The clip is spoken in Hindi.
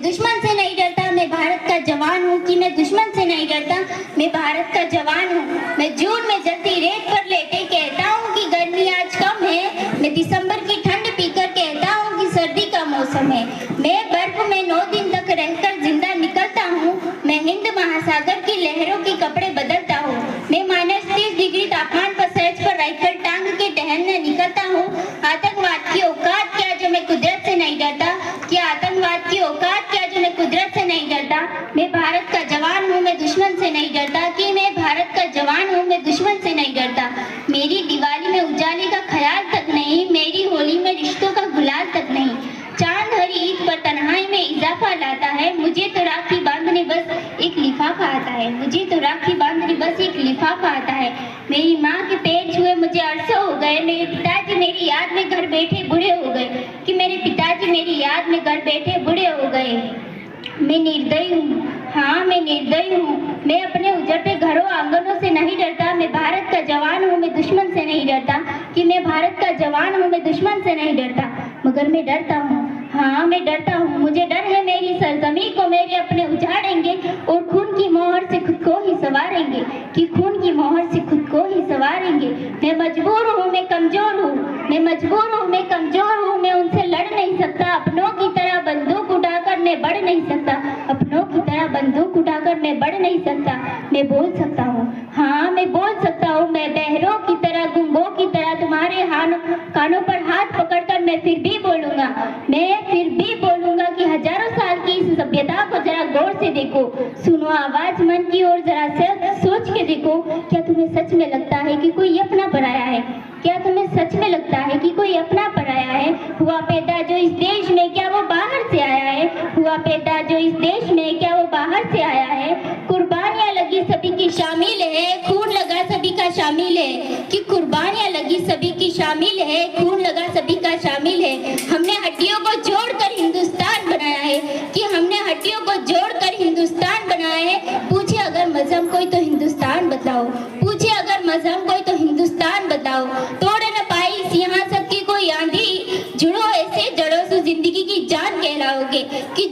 दुश्मन से नहीं डरता, मैं भारत का जवान हूँ। कि मैं दुश्मन से नहीं डरता, मैं भारत का जवान हूँ। मैं जून में जलती रेत पर लेटे कहता हूँ कि गर्मी आज कम है। मैं दिसंबर की ठंड पीकर कहता हूँ कि सर्दी का मौसम है। मैं बर्फ में 9 दिन तक रहकर जिंदा निकलता हूँ। मैं हिंद महासागर की लहरों के कपड़े बदलता हूँ। मैं -30 डिग्री तापमान पर सड़क पर राइफल टांग के टहलने निकलता हूँ। आतंकवाद की औकात क्या जो मैं कुदरत से नहीं डरता? क्या आतंकवाद की औकात क्या जो मैं कुदरत से नहीं डरता? मैं भारत का जवान हूँ, मैं दुश्मन से नहीं डरता। कि मैं भारत का जवान हूँ, मैं दुश्मन से नहीं डरता। मेरी दिवाली में उजाले का ख्याल तक नहीं, मेरी होली में रिश्तों का गुलाल तक नहीं। चांद हर ईद पर तन्हाई में इजाफा लाता है। मुझे तो राखी बांधने बस एक लिफाफा आता है। मुझे तो राखी बांधने बस एक लिफाफा आता है। मेरी माँ के पेट छुए मुझे अरसे हो गए। मेरे पिताजी मेरी याद में घर बैठे बूढ़े हो गए। कि मेरे पिताजी मेरी याद में घर बैठे बूढ़े हो गए। मैं निर्दयी हूँ, हाँ मैं निर्दयी हूँ। मैं अपने उजड़ते घरों आंगनों से नहीं डरता। मैं भारत का जवान हूँ, मैं दुश्मन से नहीं डरता। कि मैं भारत का जवान हूँ, मैं दुश्मन से नहीं डरता। मगर मैं डरता हूँ, हाँ मैं डरता हूँ। मुझे डर है मेरी सरजमी को मेरे अपने उजाड़ेंगे और खून की मोहर से खुद को ही संवारेंगे। कि खून की मोहर से खुद को ही संवारेंगे। मैं मजबूर हूँ, मैं कमजोर हूँ। मैं मजबूर हूँ, मैं कमजोर हूँ। मैं उनसे लड़ नहीं सकता। अपनों की तरह बंदूक उठाकर मैं बढ़ नहीं सकता। अपनों की तरह बंदूक उठाकर मैं बढ़ नहीं सकता। मैं बोल सकता हूँ, हाँ मैं बोल सकता हूँ। मैं बहरों की तरह गुंगों की तरह तुम्हारे कानों पर हाथ पकड़कर मैं फिर भी बोलूंगा। मैं फिर भी बोलूंगा कि हजारों साल की इस सभ्यता को जरा गौर से देखो। सुनो आवाज मन की और जरा सोच के देखो। क्या तुम्हें सच में लगता है कि कोई अपना पराया है? क्या तुम्हें सच में लगता है कि कोई अपना पराया है? हुआ पैदा जो इस देश में, क्या वो बाहर से आया है? हुआ पैदा जो इस देश में, क्या वो बाहर से आया है? कुर्बानियां लगी सभी की शामिल है, खून लगा सभी का शामिल है। कि कुर्बानियां लगी सभी की शामिल है, खून लगा सभी का शामिल है। हमने हड्डियों को जोड़कर हिंदुस्तान बनाया है। कि हमने हड्डियों को जोड़कर हिंदुस्तान बनाया है। पूछे अगर मजहब कोई तो हिंदुस्तान बतलाओ। पूछे अगर मजहब कोई तो हिंदुस्तान बताओ। तोड़ न पाई सिंहासन की कोई आंधी, जुड़ो ऐसे जड़ों से जिंदगी की जान कहलाओगे। कि